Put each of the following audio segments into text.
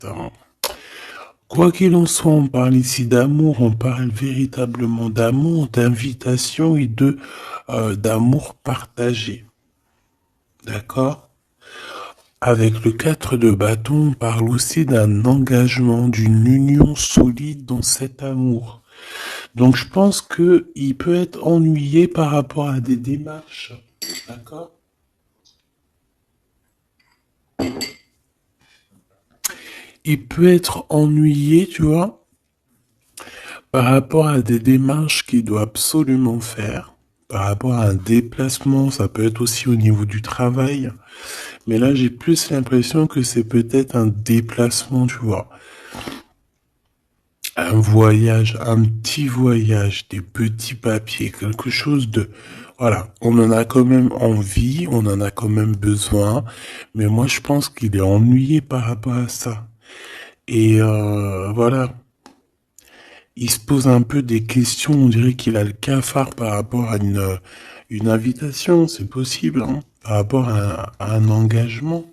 Attends. Quoi qu'il en soit, on parle ici d'amour, on parle véritablement d'amour, d'invitation et de d'amour partagé. D'accord? Avec le 4 de bâton, on parle aussi d'un engagement, d'une union solide dans cet amour. Donc je pense que il peut être ennuyé par rapport à des démarches. D'accord? Il peut être ennuyé, tu vois, par rapport à des démarches qu'il doit absolument faire. Par rapport à un déplacement, ça peut être aussi au niveau du travail. Mais là, j'ai plus l'impression que c'est peut-être un déplacement, tu vois. Un voyage, un petit voyage, des petits papiers, quelque chose de... Voilà, on en a quand même envie, on en a quand même besoin, mais moi je pense qu'il est ennuyé par rapport à ça. Et voilà, il se pose un peu des questions, on dirait qu'il a le cafard par rapport à une invitation, c'est possible, hein, par rapport à un engagement.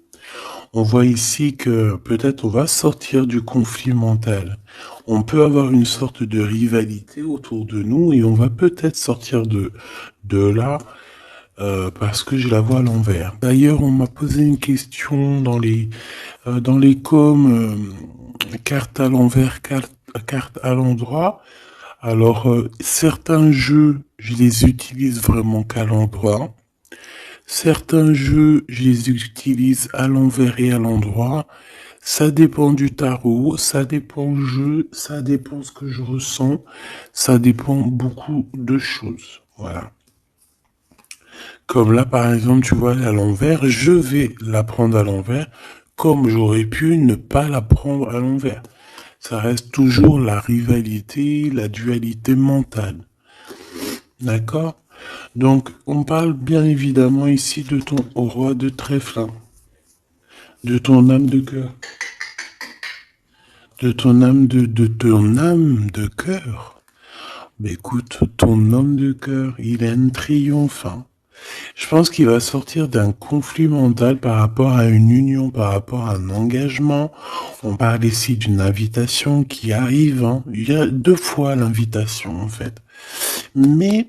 On voit ici que peut-être on va sortir du conflit mental. On peut avoir une sorte de rivalité autour de nous et on va peut-être sortir de là parce que je la vois à l'envers. D'ailleurs, on m'a posé une question dans les coms, carte à l'envers, carte à l'endroit. Alors, certains jeux, je les utilise vraiment qu'à l'endroit. Certains jeux, je les utilise à l'envers et à l'endroit. Ça dépend du tarot, ça dépend du jeu, ça dépend ce que je ressens, ça dépend beaucoup de choses. Voilà. Comme là, par exemple, tu vois, à l'envers, je vais la prendre à l'envers, comme j'aurais pu ne pas la prendre à l'envers. Ça reste toujours la rivalité, la dualité mentale. D'accord? Donc, on parle bien évidemment ici de ton roi de trèfle, hein, de ton âme de cœur, de ton âme de cœur. Mais écoute, ton homme de cœur, il a un triomphe, hein. Je pense qu'il va sortir d'un conflit mental par rapport à une union, par rapport à un engagement. On parle ici d'une invitation qui arrive, hein. Il y a deux fois l'invitation, en fait. Mais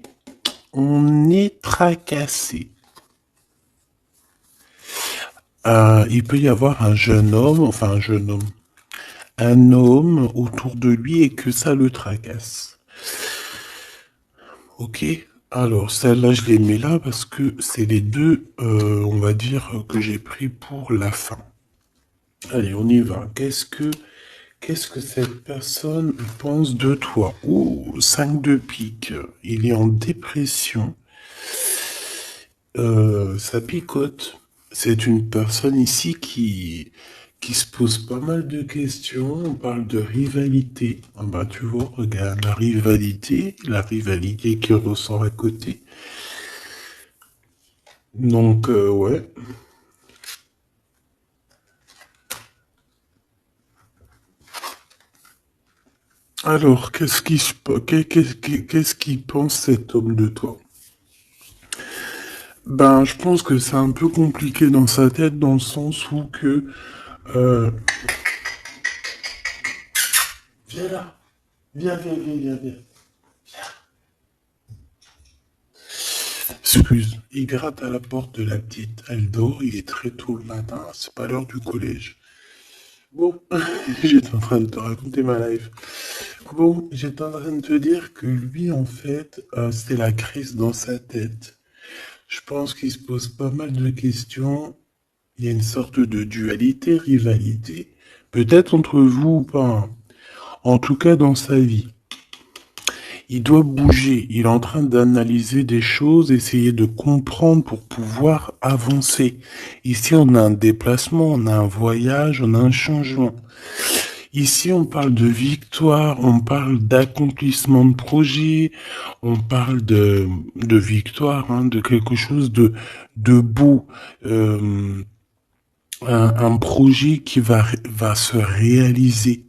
on est tracassé. Il peut y avoir un jeune homme, enfin un homme autour de lui et que ça le tracasse. Ok. Alors, celle-là, je les mets là parce que c'est les deux, on va dire, que j'ai pris pour la fin. Allez, on y va. Qu'est-ce que cette personne pense de toi? Ouh, 5 de pique. Il est en dépression. Ça picote. C'est une personne ici qui se pose pas mal de questions. On parle de rivalité. Ah bah, tu vois, regarde, la rivalité qui ressort à côté. Donc, ouais. Alors, qu'est-ce qu'il pense cet homme de toi? Ben, je pense que c'est un peu compliqué dans sa tête, dans le sens où que... Euh... Viens là. Viens. Excuse, il gratte à la porte de la petite. Elle dort, il est très tôt le matin, c'est pas l'heure du collège. Bon, j'étais en train de te raconter ma life. Bon, j'étais en train de te dire que lui, en fait, c'est la crise dans sa tête. Je pense qu'il se pose pas mal de questions. Il y a une sorte de dualité, rivalité. Peut-être entre vous ou pas, hein. En tout cas, dans sa vie. Il doit bouger. Il est en train d'analyser des choses, essayer de comprendre pour pouvoir avancer. Ici, on a un déplacement, on a un voyage, on a un changement. Ici, on parle de victoire, on parle d'accomplissement de projet, on parle de victoire, hein, de quelque chose de beau, un projet qui va se réaliser.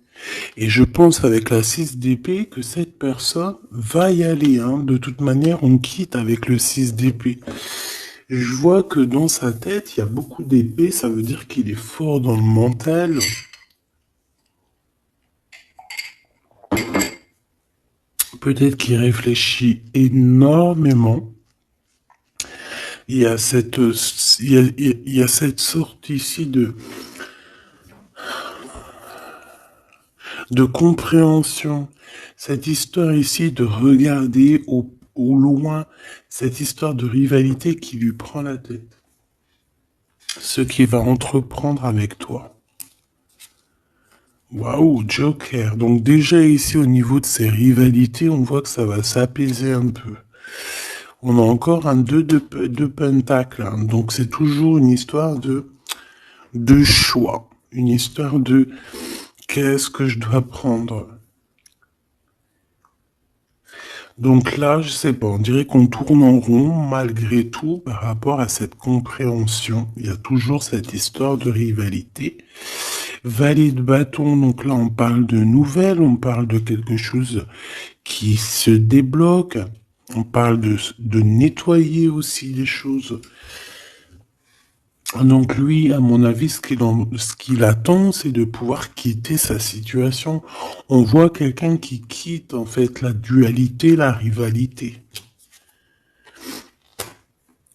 Et je pense avec la 6 d'épée que cette personne va y aller, hein. De toute manière, on quitte avec le 6 d'épée. Je vois que dans sa tête, il y a beaucoup d'épées, ça veut dire qu'il est fort dans le mental. Peut-être qu'il réfléchit énormément. Il y a cette, il y a cette sorte ici de compréhension. Cette histoire ici de regarder au loin, cette histoire de rivalité qui lui prend la tête. Ce qu'il va entreprendre avec toi. Waouh, Joker. Donc déjà ici au niveau de ces rivalités, on voit que ça va s'apaiser un peu. On a encore un 2 de pentacle, hein. Donc c'est toujours une histoire de choix. Une histoire de qu'est-ce que je dois prendre. Donc là, je sais pas, on dirait qu'on tourne en rond malgré tout par rapport à cette compréhension. Il y a toujours cette histoire de rivalité. Valet de bâton, donc là on parle de nouvelles, on parle de quelque chose qui se débloque, on parle de nettoyer aussi les choses. Donc lui, à mon avis, ce qu'il attend, c'est de pouvoir quitter sa situation. On voit quelqu'un qui quitte en fait la dualité, la rivalité.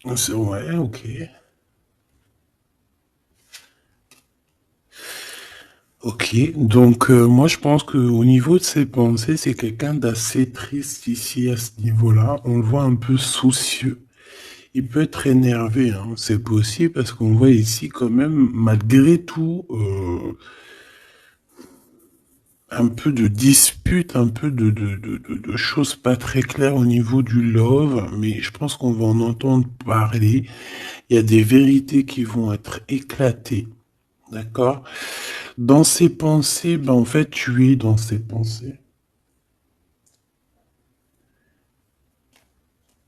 Ouais, ok. Ok, donc moi je pense que au niveau de ses pensées, c'est quelqu'un d'assez triste ici à ce niveau-là. On le voit un peu soucieux. Il peut être énervé, hein. C'est possible parce qu'on voit ici quand même, malgré tout, un peu de dispute, un peu de choses pas très claires au niveau du love, mais je pense qu'on va en entendre parler. Il y a des vérités qui vont être éclatées, d'accord? Dans ses pensées, ben en fait, tu es dans ses pensées.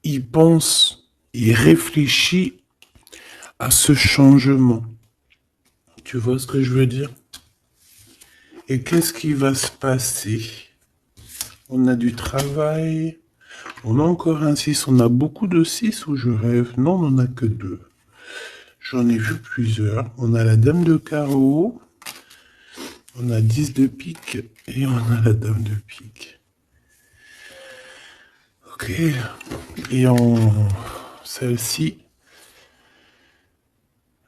Il pense, il réfléchit à ce changement. Tu vois ce que je veux dire? Et qu'est-ce qui va se passer? On a du travail. On a encore un 6. On a beaucoup de 6 ou je rêve? Non, on n'en a que 2. J'en ai vu plusieurs. On a la dame de carreau. On a 10 de pique. Et on a la dame de pique. Ok. Et en celle-ci.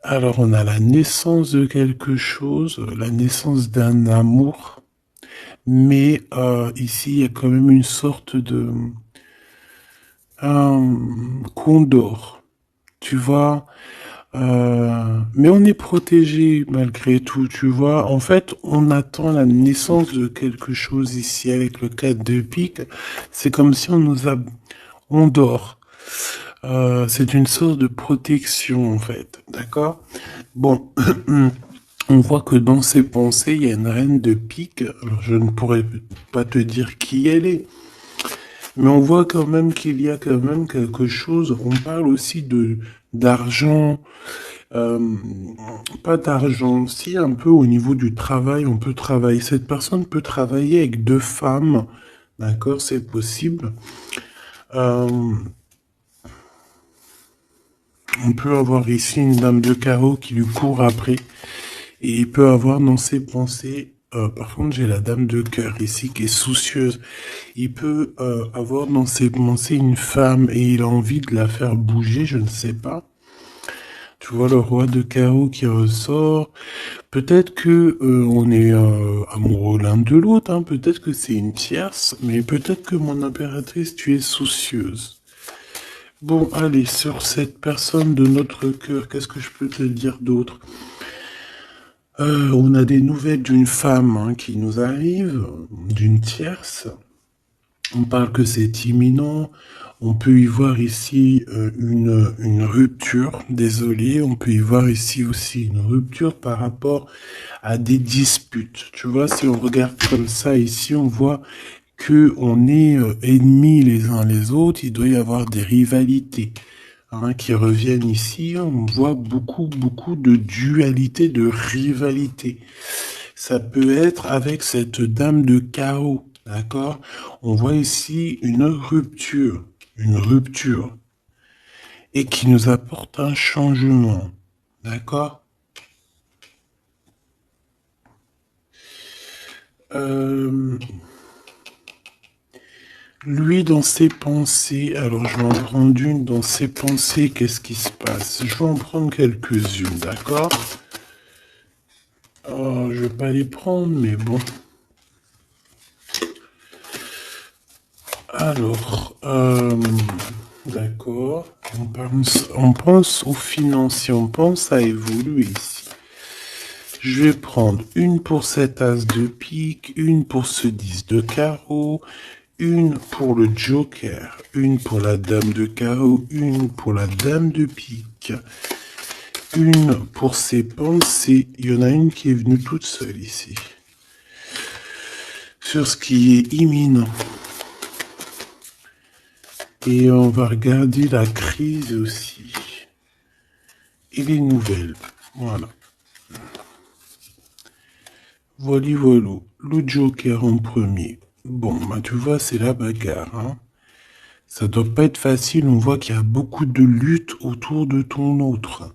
Alors on a la naissance de quelque chose. La naissance d'un amour. Mais ici, il y a quand même une sorte de... Un condor. Tu vois, mais on est protégé malgré tout, tu vois. En fait, on attend la naissance de quelque chose ici avec le 4 de pique. C'est comme si on nous a... On dort. C'est une sorte de protection, en fait. D'accord? Bon, on voit que dans ses pensées, il y a une reine de pique. Alors, je ne pourrais pas te dire qui elle est. Mais on voit quand même qu'il y a quand même quelque chose. On parle aussi de d'argent, euh, pas d'argent, si un peu au niveau du travail, on peut travailler. Cette personne peut travailler avec deux femmes, d'accord, c'est possible. Euh, on peut avoir ici une dame de carreau qui lui court après, et il peut avoir dans ses pensées. Par contre, j'ai la dame de cœur ici qui est soucieuse. Il peut avoir dans ses pensées une femme et il a envie de la faire bouger, je ne sais pas. Tu vois le roi de carreau qui ressort. Peut-être que on est amoureux l'un de l'autre, hein. Peut-être que c'est une tierce, mais peut-être que mon impératrice, tu es soucieuse. Bon, allez, sur cette personne de notre cœur, qu'est-ce que je peux te dire d'autre? On a des nouvelles d'une femme hein, qui nous arrive, d'une tierce. On parle que c'est imminent. On peut y voir ici une rupture, désolé. On peut y voir ici aussi une rupture par rapport à des disputes. Tu vois, si on regarde comme ça ici, on voit que on est ennemis les uns les autres. Il doit y avoir des rivalités hein, qui reviennent ici. On voit beaucoup de dualité, de rivalité. Ça peut être avec cette dame de chaos, d'accord? On voit ici une rupture, et qui nous apporte un changement, d'accord? Euh, Lui, dans ses pensées, alors je vais en prendre une, dans ses pensées, qu'est-ce qui se passe? Je vais en prendre quelques-unes, d'accord? Oh, je vais pas les prendre, mais bon. Alors, d'accord, on pense aux financiers, on pense à évoluer ici. Je vais prendre une pour cet as de pique, une pour ce 10 de carreau, une pour le joker, une pour la dame de carreau, une pour la dame de pique, une pour ses pensées. Il y en a une qui est venue toute seule ici. Sur ce qui est imminent. Et on va regarder la crise aussi. Et les nouvelles. Voilà. Voilà, voilà. Le joker en premier. Bon, bah tu vois, c'est la bagarre. Hein. Ça doit pas être facile. On voit qu'il y a beaucoup de lutte autour de ton autre.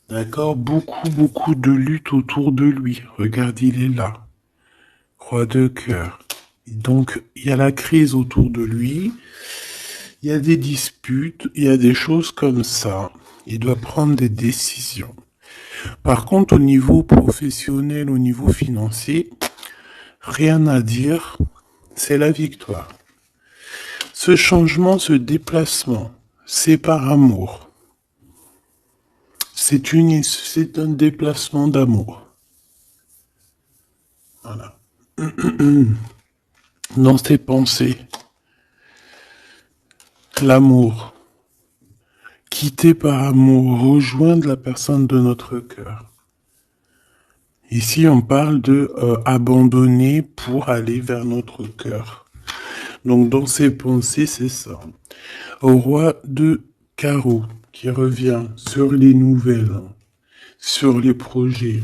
D'accord? Beaucoup, beaucoup de lutte autour de lui. Regarde, il est là. Roi de cœur. Donc, il y a la crise autour de lui. Il y a des disputes. Il y a des choses comme ça. Il doit prendre des décisions. Par contre, au niveau professionnel, au niveau financier, rien à dire, c'est la victoire. Ce changement, ce déplacement, c'est par amour. C'est un déplacement d'amour. Voilà. Dans tes pensées, l'amour. Quitter par amour, rejoindre la personne de notre cœur. Ici, on parle de abandonner pour aller vers notre cœur. Donc, dans ses pensées, c'est ça. Au roi de carreau, qui revient sur les nouvelles, sur les projets.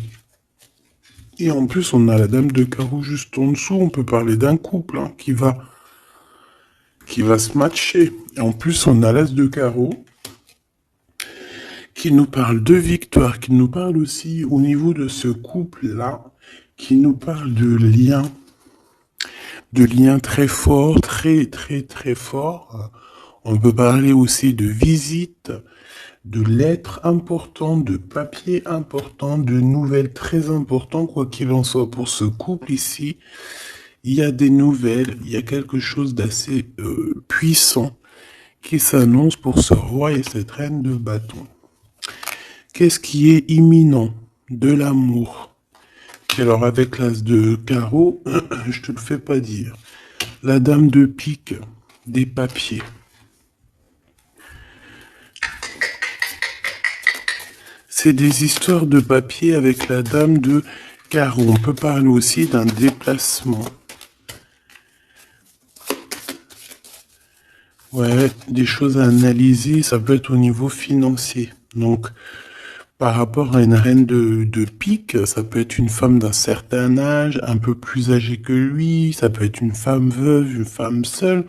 Et en plus, on a la dame de carreau juste en dessous. On peut parler d'un couple hein, qui va se matcher. Et en plus, on a l'as de carreau qui nous parle de victoire, qui nous parle aussi au niveau de ce couple-là, qui nous parle de liens très forts, très, très, très forts. On peut parler aussi de visites, de lettres importantes, de papiers importants, de nouvelles très importantes, quoi qu'il en soit pour ce couple ici. Il y a des nouvelles, il y a quelque chose d'assez puissant qui s'annonce pour ce roi et cette reine de bâton. Qu'est-ce qui est imminent? De l'amour. Alors avec l'as de carreau, je te le fais pas dire. La dame de pique, des papiers. C'est des histoires de papier avec la dame de carreau. On peut parler aussi d'un déplacement. Ouais, des choses à analyser, ça peut être au niveau financier. Donc, par rapport à une reine de pique, ça peut être une femme d'un certain âge, un peu plus âgée que lui, ça peut être une femme veuve, une femme seule.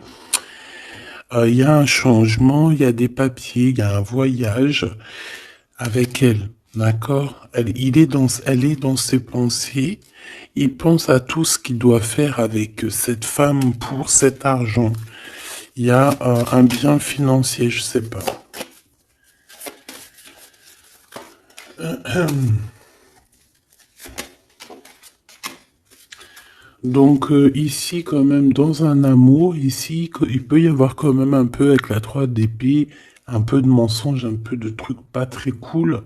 Il y a un changement, il y a des papiers, il y a un voyage avec elle, d'accord? Elle est dans ses pensées, il pense à tout ce qu'il doit faire avec cette femme pour cet argent. Il y a un bien financier, je sais pas. Donc ici quand même dans un amour, ici il peut y avoir quand même un peu avec la 3 d'épée, un peu de mensonge, un peu de trucs pas très cool.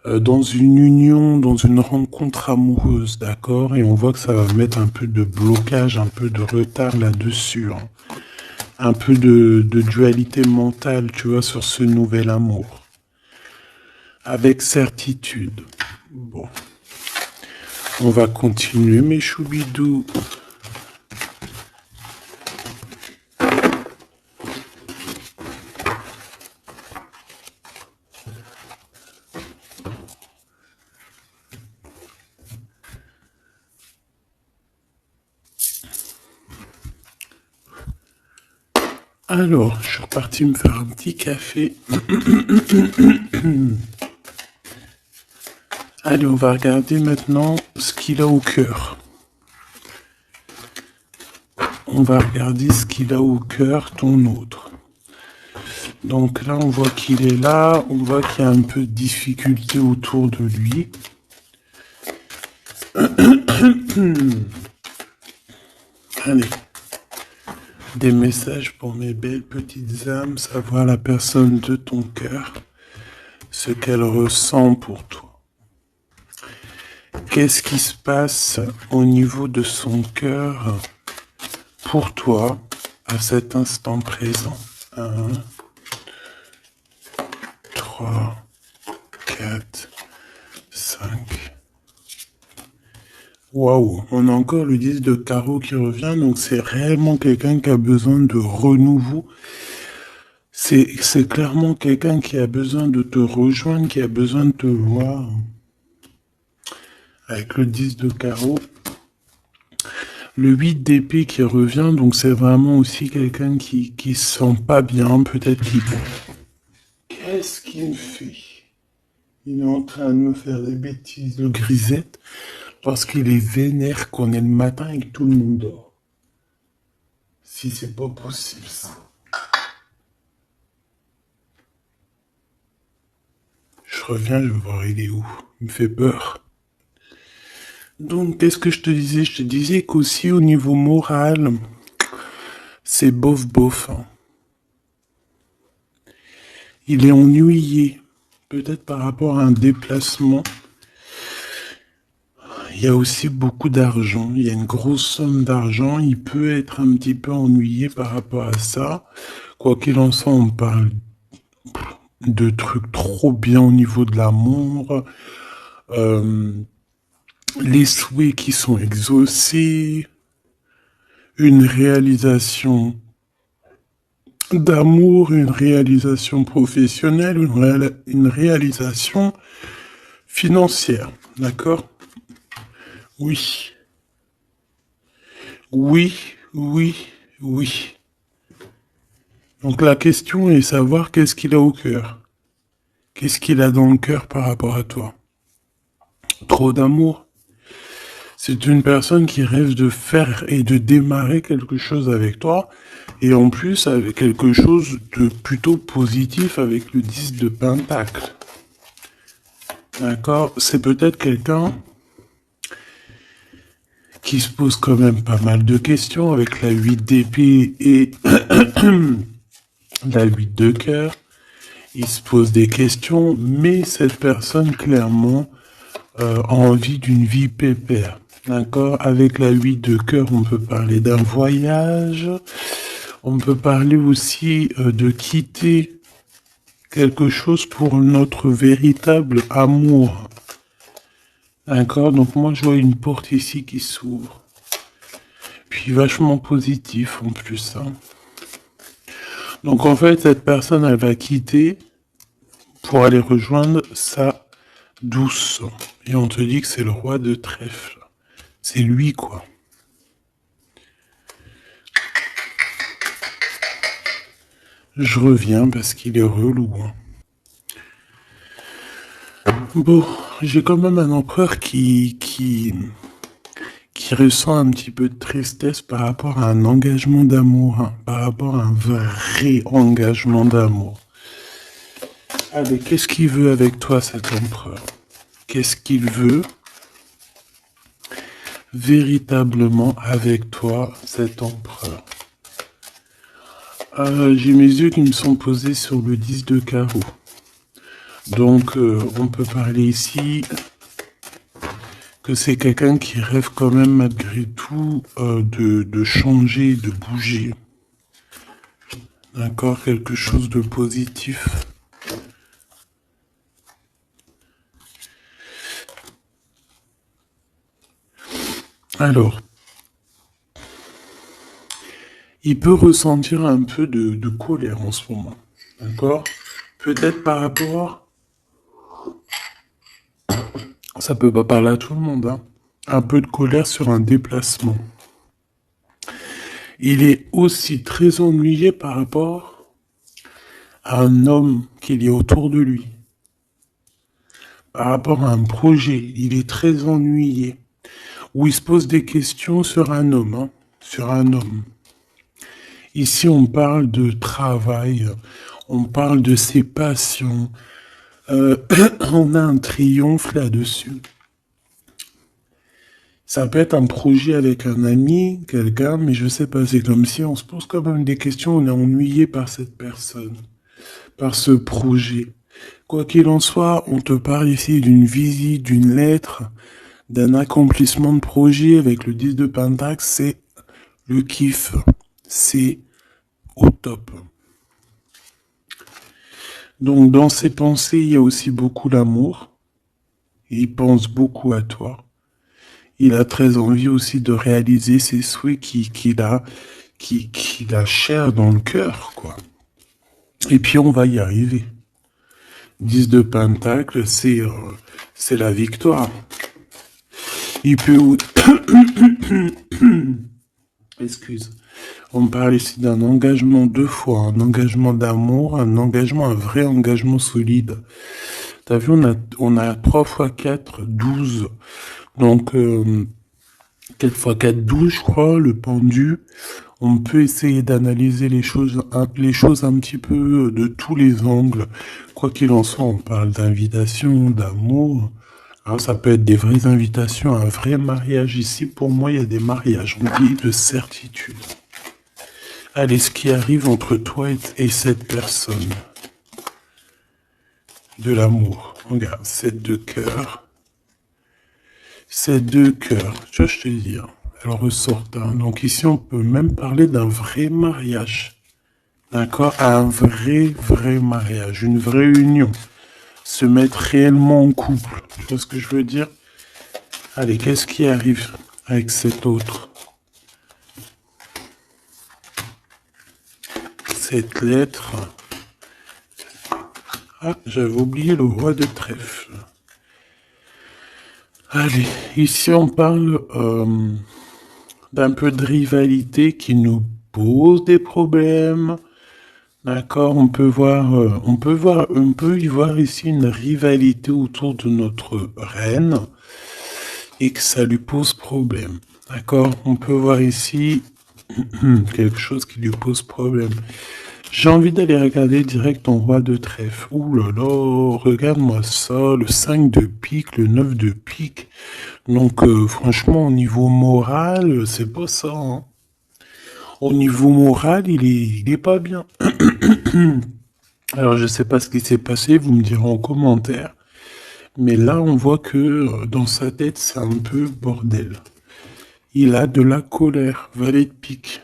Dans une union, dans une rencontre amoureuse, d'accord? Et on voit que ça va mettre un peu de blocage, un peu de retard là-dessus. Hein. Un peu de dualité mentale, tu vois, sur ce nouvel amour. Avec certitude. Bon. On va continuer, mes choubidous. Alors, je suis reparti me faire un petit café. Allez, on va regarder maintenant ce qu'il a au cœur. On va regarder ce qu'il a au cœur, ton autre. Donc là, on voit qu'il est là, on voit qu'il y a un peu de difficulté autour de lui. Allez, des messages pour mes belles petites âmes, savoir la personne de ton cœur, ce qu'elle ressent pour toi. Qu'est-ce qui se passe au niveau de son cœur pour toi à cet instant présent? 1, 3, 4, 5. Waouh, on a encore le 10 de carreau qui revient, donc c'est réellement quelqu'un qui a besoin de renouveau. C'est clairement quelqu'un qui a besoin de te rejoindre, qui a besoin de te voir. Avec le 10 de carreau. Le 8 d'épée qui revient, donc c'est vraiment aussi quelqu'un qui se sent pas bien, peut-être qu'il... Qu'est-ce qu'il me fait? Il est en train de me faire des bêtises, le grisette, parce qu'il est vénère qu'on est le matin et que tout le monde dort. Si c'est pas possible, ça. Je reviens, je vais voir il est où. Il me fait peur. Donc, qu'est-ce que je te disais? Je te disais qu'aussi au niveau moral, c'est bof. Hein. Il est ennuyé, peut-être par rapport à un déplacement. Il y a aussi beaucoup d'argent, il y a une grosse somme d'argent, il peut être un petit peu ennuyé par rapport à ça. Quoi qu'il en soit, on parle de trucs trop bien au niveau de l'amour, les souhaits qui sont exaucés, une réalisation d'amour, une réalisation professionnelle, une réalisation financière, d'accord? Oui. Oui. Donc la question est savoir qu'est-ce qu'il a au cœur. Qu'est-ce qu'il a dans le cœur par rapport à toi? Trop d'amour. C'est une personne qui rêve de faire et de démarrer quelque chose avec toi. Et en plus, avec quelque chose de plutôt positif avec le 10 de Pentacle. D'accord? C'est peut-être quelqu'un qui se pose quand même pas mal de questions avec la 8 d'épée et la 8 de cœur. Il se pose des questions, mais cette personne, clairement, a envie d'une vie pépère. D'accord? Avec la 8 de cœur, on peut parler d'un voyage. On peut parler aussi de quitter quelque chose pour notre véritable amour. D'accord? Donc moi, je vois une porte ici qui s'ouvre. Puis vachement positif en plus. Hein. Donc en fait, cette personne, elle va quitter pour aller rejoindre sa douce. Et on te dit que c'est le roi de trèfle. C'est lui, quoi. Je reviens parce qu'il est relou. Hein. Bon, j'ai quand même un empereur qui ressent un petit peu de tristesse par rapport à un engagement d'amour, hein, par rapport à un vrai engagement d'amour. Allez, qu'est-ce qu'il veut avec toi, cet empereur? Qu'est-ce qu'il veut véritablement avec toi, cet empereur? J'ai mes yeux qui me sont posés sur le 10 de carreau. Donc, on peut parler ici que c'est quelqu'un qui rêve quand même malgré tout de changer, de bouger. D'accord? Quelque chose de positif. Alors, il peut ressentir un peu de colère en ce moment. D'accord? Peut-être par rapport... Ça peut pas parler à tout le monde, hein. Un peu de colère sur un déplacement. Il est aussi très ennuyé par rapport à un homme qu'il y a autour de lui. Par rapport à un projet, il est très ennuyé. Ou il se pose des questions sur un homme, hein, sur un homme. Ici, on parle de travail, on parle de ses passions. On a un triomphe là-dessus. Ça peut être un projet avec un ami, quelqu'un, mais je sais pas, c'est comme si on se pose quand même des questions, on est ennuyé par cette personne, par ce projet. Quoi qu'il en soit, on te parle ici d'une visite, d'une lettre, d'un accomplissement de projet avec le 10 de Pentacle, c'est le kiff. C'est au top. Donc dans ses pensées, il y a aussi beaucoup d'amour. Il pense beaucoup à toi. Il a très envie aussi de réaliser ses souhaits qu'il a cher dans le cœur, quoi. Et puis on va y arriver. 10 de Pentacle, c'est la victoire. Il peut... Excuse. On parle ici d'un engagement 2 fois, un engagement d'amour, un engagement, un vrai engagement solide. T'as vu, on a 3 x 4, 12. Donc, 4 x 4, 12, je crois, le pendu. On peut essayer d'analyser les choses un petit peu de tous les angles. Quoi qu'il en soit, on parle d'invitation, d'amour. Alors, ça peut être des vraies invitations, un vrai mariage. Ici, pour moi, il y a des mariages. On dit de certitude. Allez, ce qui arrive entre toi et cette personne. De l'amour. Regarde, 7 de cœur. 7 de cœur. Tu vois, je te dis. Elle ressort. Donc ici, on peut même parler d'un vrai mariage. D'accord? Un vrai mariage. Une vraie union. Se mettre réellement en couple. Tu vois ce que je veux dire? Allez, qu'est-ce qui arrive avec cet autre? Cette lettre. Ah, j'avais oublié le roi de trèfle. Allez, ici on parle d'un peu de rivalité qui nous pose des problèmes. D'accord, on peut y voir ici une rivalité autour de notre reine et que ça lui pose problème. D'accord, on peut voir ici quelque chose qui lui pose problème. J'ai envie d'aller regarder direct ton roi de trèfle. Ouh là là, regarde-moi ça, le 5 de pique, le 9 de pique. Donc franchement, au niveau moral, c'est pas ça. Hein. Au niveau moral, il est pas bien. Alors je sais pas ce qui s'est passé, vous me direz en commentaire. Mais là, on voit que dans sa tête, c'est un peu bordel. Il a de la colère, valet de pique.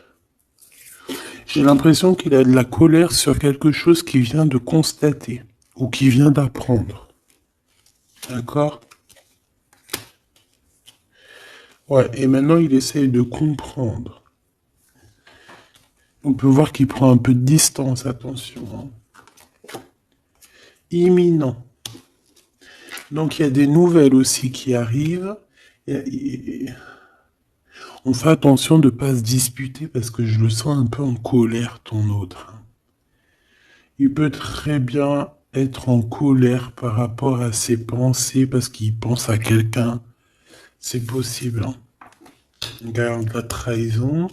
J'ai l'impression qu'il a de la colère sur quelque chose qu'il vient de constater ou qu'il vient d'apprendre. D'accord? Ouais, et maintenant il essaye de comprendre. On peut voir qu'il prend un peu de distance, attention. Hein. Imminent. Donc il y a des nouvelles aussi qui arrivent. On fait attention de ne pas se disputer parce que je le sens un peu en colère, ton autre. Il peut très bien être en colère par rapport à ses pensées parce qu'il pense à quelqu'un. C'est possible. Hein. Regarde la trahison.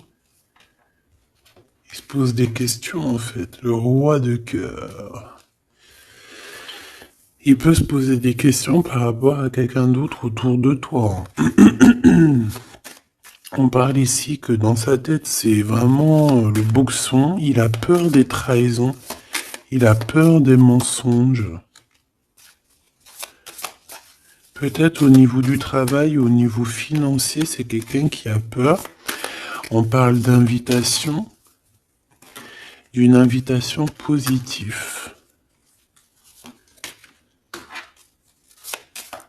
Il se pose des questions en fait. Le roi de cœur. Il peut se poser des questions par rapport à quelqu'un d'autre autour de toi. On parle ici que dans sa tête, c'est vraiment le boxon. Il a peur des trahisons. Il a peur des mensonges. Peut-être au niveau du travail, au niveau financier, c'est quelqu'un qui a peur. On parle d'invitation, d'une invitation positive.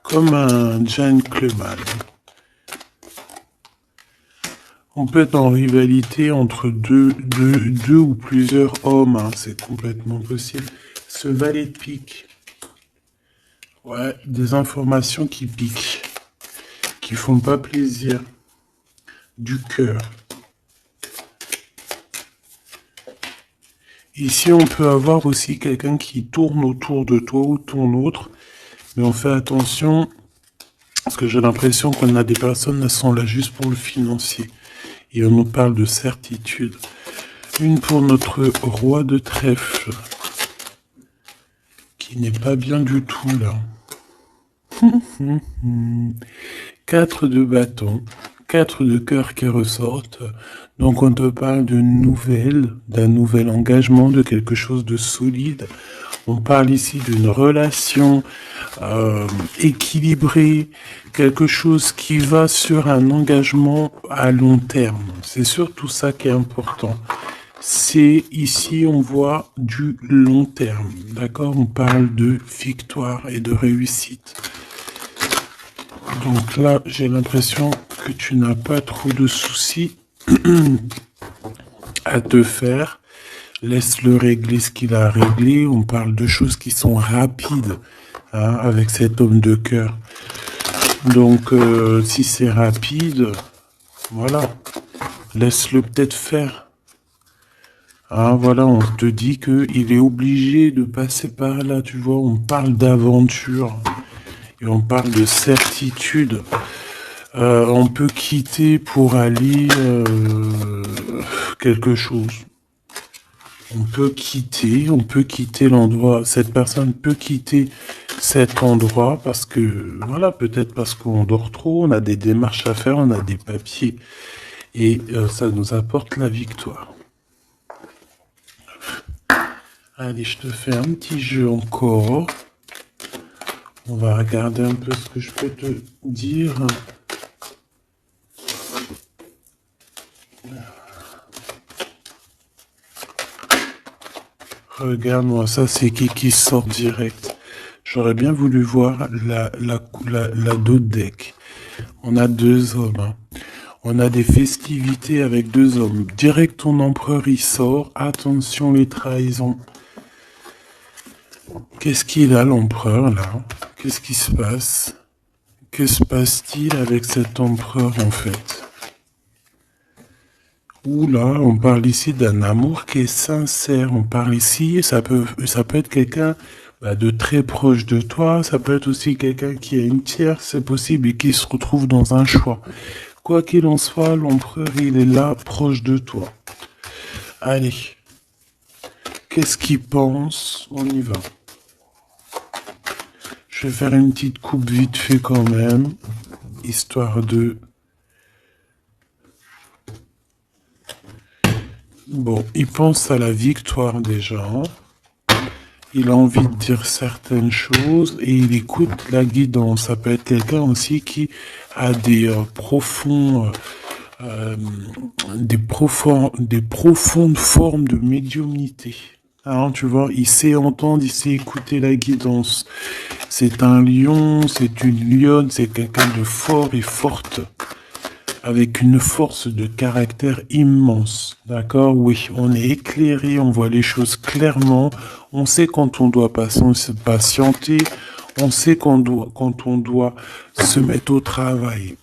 Comme un gentleman. On peut être en rivalité entre deux ou plusieurs hommes, hein, c'est complètement possible. Ce valet de pique. Ouais, des informations qui piquent, qui font pas plaisir. Du cœur. Ici, on peut avoir aussi quelqu'un qui tourne autour de toi ou ton autre, mais on fait attention, parce que j'ai l'impression qu'on a des personnes qui sont là juste pour le financier. Et on nous parle de certitude. Une pour notre roi de trèfle, qui n'est pas bien du tout là. 4 de bâton, 4 de cœur qui ressortent. Donc on te parle de nouvelles, d'un nouvel engagement, de quelque chose de solide. On parle ici d'une relation équilibrée, quelque chose qui va sur un engagement à long terme. C'est surtout ça qui est important. C'est ici, on voit du long terme, d'accord? On parle de victoire et de réussite. Donc là, j'ai l'impression que tu n'as pas trop de soucis à te faire. Laisse-le régler ce qu'il a à régler. On parle de choses qui sont rapides hein, avec cet homme de cœur. Donc, si c'est rapide, voilà, laisse-le peut-être faire. Hein, voilà, on te dit qu'il est obligé de passer par là, tu vois. On parle d'aventure et on parle de certitude. On peut quitter pour aller quelque chose. On peut quitter l'endroit. Cette personne peut quitter cet endroit parce que, voilà, peut-être parce qu'on dort trop, on a des démarches à faire, on a des papiers et ça nous apporte la victoire. Allez, je te fais un petit jeu encore. On va regarder un peu ce que je peux te dire. Regarde-moi, ça c'est qui sort direct. J'aurais bien voulu voir la dos de deck. On a 2 hommes. Hein. On a des festivités avec 2 hommes. Direct ton empereur il sort. Attention les trahisons. Qu'est-ce qu'il a l'empereur là? Qu'est-ce qui se passe? Que se passe-t-il avec cet empereur en fait? Oula, on parle ici d'un amour qui est sincère. On parle ici, ça peut être quelqu'un de très proche de toi. Ça peut être aussi quelqu'un qui a une tierce, c'est possible, et qui se retrouve dans un choix. Quoi qu'il en soit, l'empereur, il est là, proche de toi. Allez. Qu'est-ce qu'il pense? On y va. Je vais faire une petite coupe vite fait quand même, histoire de... Bon, il pense à la victoire déjà. Il a envie de dire certaines choses et il écoute la guidance. Ça peut être quelqu'un aussi qui a des profondes formes de médiumnité. Hein, tu vois, il sait entendre, il sait écouter la guidance. C'est un lion, c'est une lionne, c'est quelqu'un de fort et forte, avec une force de caractère immense. D'accord? Oui, on est éclairé, on voit les choses clairement, on sait quand on doit patienter, on sait quand on doit se mettre au travail.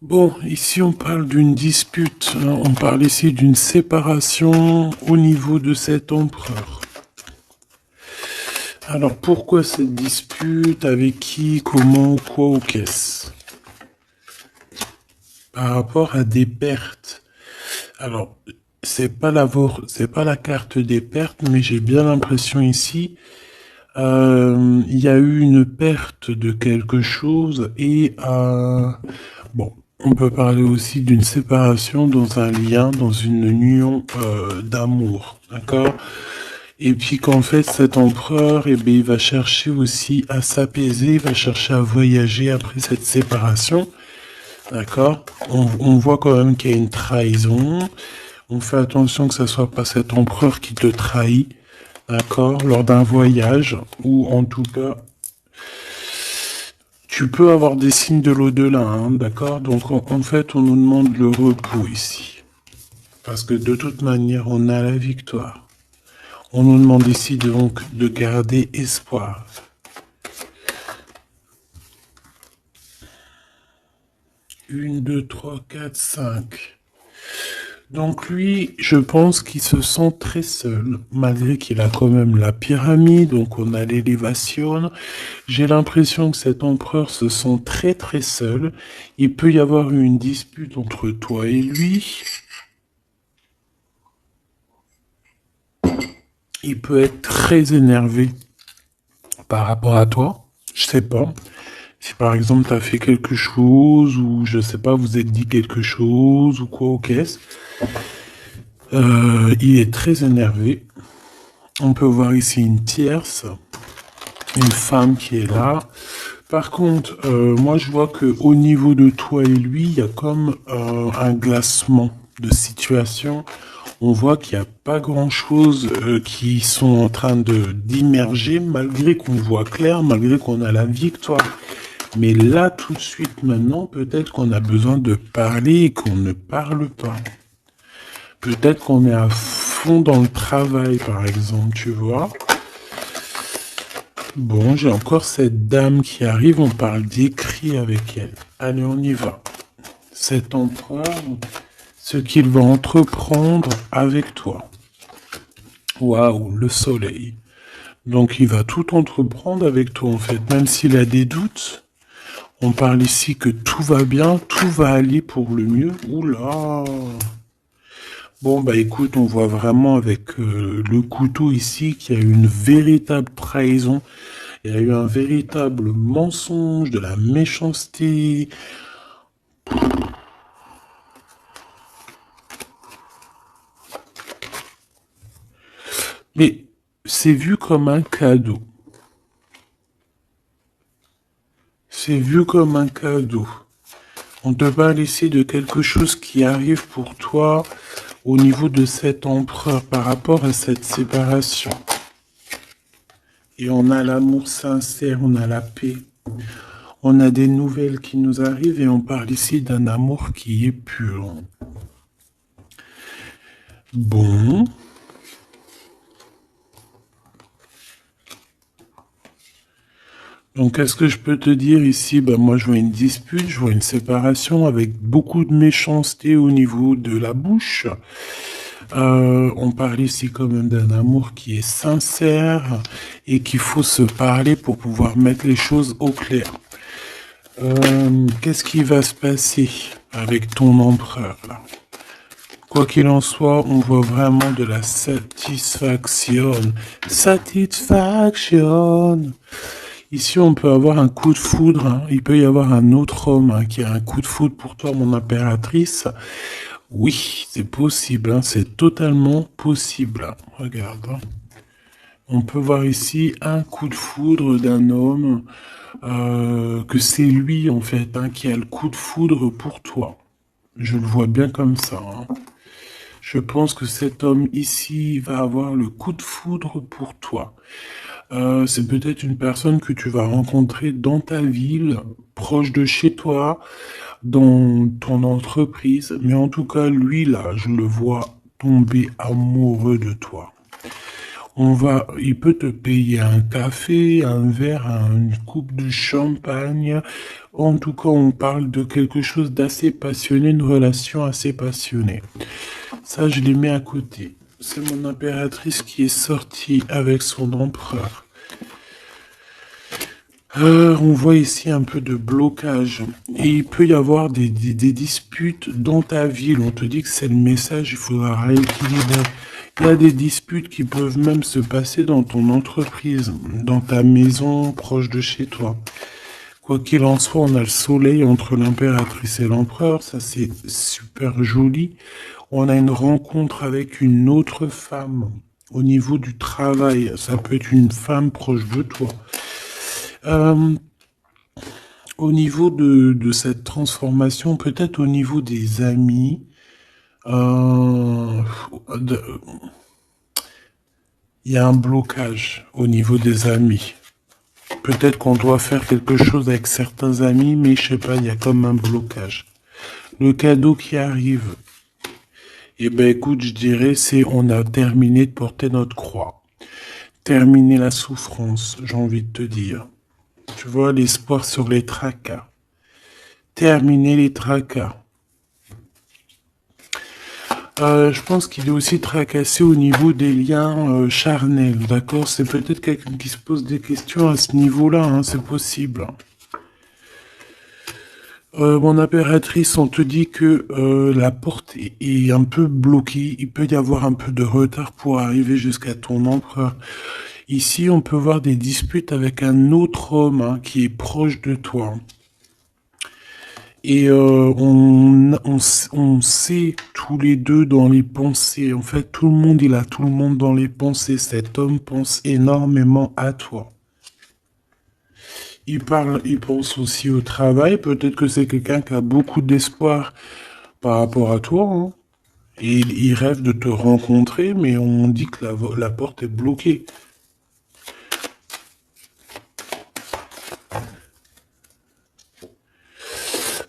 Bon, ici on parle d'une dispute, hein, on parle ici d'une séparation au niveau de cet empereur. Alors pourquoi cette dispute? Avec qui? Comment? Quoi ou qu'est-ce? Par rapport à des pertes. Alors, c'est pas la carte des pertes, mais j'ai bien l'impression ici, il y a eu une perte de quelque chose et bon, on peut parler aussi d'une séparation dans un lien, dans une union d'amour, d'accord? Et puis qu'en fait, cet empereur, il va chercher aussi à s'apaiser, il va chercher à voyager après cette séparation. D'accord? On voit quand même qu'il y a une trahison. On fait attention que ce soit pas cet empereur qui te trahit. D'accord? Lors d'un voyage, ou en tout cas, tu peux avoir des signes de l'au-delà, hein, d'accord? Donc en fait, on nous demande le repos ici. Parce que de toute manière, on a la victoire. On nous demande ici donc de garder espoir. Une, 2, 3, 4, 5. Donc lui, je pense qu'il se sent très seul, malgré qu'il a quand même la pyramide, donc on a l'élévation. J'ai l'impression que cet empereur se sent très seul. Il peut y avoir une dispute entre toi et lui. il peut être très énervé par rapport à toi. Je sais pas. Si par exemple tu as fait quelque chose ou je sais pas, vous êtes dit quelque chose ou quoi au caisse, il est très énervé. On peut voir ici une tierce, une femme qui est là. Par contre, moi je vois que au niveau de toi et lui, il y a comme un glacement de situation. On voit qu'il n'y a pas grand-chose qui sont en train de d'immerger, malgré qu'on voit clair, malgré qu'on a la victoire. Mais là, tout de suite, maintenant, peut-être qu'on a besoin de parler et qu'on ne parle pas. Peut-être qu'on est à fond dans le travail, par exemple, tu vois. Bon, j'ai encore cette dame qui arrive, on parle d'écrit avec elle. Allez, on y va. Cet empereur, ce qu'il va entreprendre avec toi. Waouh, le soleil. Donc, il va tout entreprendre avec toi, en fait. Même s'il a des doutes, on parle ici que tout va bien, tout va aller pour le mieux. Oula! Bon, bah écoute, on voit vraiment avec le couteau ici qu'il y a eu une véritable trahison. Il y a eu un véritable mensonge, de la méchanceté. Mais c'est vu comme un cadeau. C'est vu comme un cadeau. On te parle ici de quelque chose qui arrive pour toi au niveau de cet empereur par rapport à cette séparation. Et on a l'amour sincère, on a la paix. On a des nouvelles qui nous arrivent et on parle ici d'un amour qui est pur. Bon. Donc, qu'est-ce que je peux te dire ici? Ben, moi, je vois une dispute, je vois une séparation avec beaucoup de méchanceté au niveau de la bouche. On parle ici quand même d'un amour qui est sincère et qu'il faut se parler pour pouvoir mettre les choses au clair. Qu'est-ce qui va se passer avec ton empereur là? Quoi qu'il en soit, on voit vraiment de la satisfaction. Satisfaction. Ici, on peut avoir un coup de foudre. Hein. Il peut y avoir un autre homme hein, qui a un coup de foudre pour toi, mon impératrice. Oui, c'est possible. Hein. C'est totalement possible. Regarde. Hein. On peut voir ici un coup de foudre d'un homme, que c'est lui, en fait, hein, qui a le coup de foudre pour toi. Je le vois bien comme ça. Hein. Je pense que cet homme ici va avoir le coup de foudre pour toi. C'est peut-être une personne que tu vas rencontrer dans ta ville, proche de chez toi, dans ton entreprise. Mais en tout cas, lui, là, je le vois tomber amoureux de toi. Il peut te payer un café, un verre, une coupe de champagne. En tout cas, on parle de quelque chose d'assez passionné, une relation assez passionnée. Ça, je les mets à côté. C'est mon impératrice qui est sortie avec son empereur. On voit ici un peu de blocage. Et il peut y avoir des disputes dans ta ville. On te dit que c'est le message, il faudra rééquilibrer. Il y a des disputes qui peuvent même se passer dans ton entreprise, dans ta maison, proche de chez toi. Quoi qu'il en soit, on a le soleil entre l'impératrice et l'empereur. Ça, c'est super joli. On a une rencontre avec une autre femme au niveau du travail. Ça peut être une femme proche de toi. Au niveau de cette transformation, peut-être au niveau des amis, il y a un blocage au niveau des amis. Peut-être qu'on doit faire quelque chose avec certains amis, mais je sais pas, il y a comme un blocage. Le cadeau qui arrive, eh ben écoute, je dirais, c'est on a terminé de porter notre croix. Terminer la souffrance, j'ai envie de te dire. Tu vois, l'espoir sur les tracas. Terminer les tracas. Je pense qu'il est aussi tracassé au niveau des liens charnels, d'accord? C'est peut-être quelqu'un qui se pose des questions à ce niveau-là, hein, c'est possible. Mon impératrice, on te dit que la porte est un peu bloquée. Il peut y avoir un peu de retard pour arriver jusqu'à ton empereur. Ici, on peut voir des disputes avec un autre homme hein, qui est proche de toi. Et on sait tous les deux dans les pensées. En fait, tout le monde, il a tout le monde dans les pensées. Cet homme pense énormément à toi. Il pense aussi au travail. Peut-être que c'est quelqu'un qui a beaucoup d'espoir par rapport à toi. Hein. Et il rêve de te rencontrer, mais on dit que la porte est bloquée.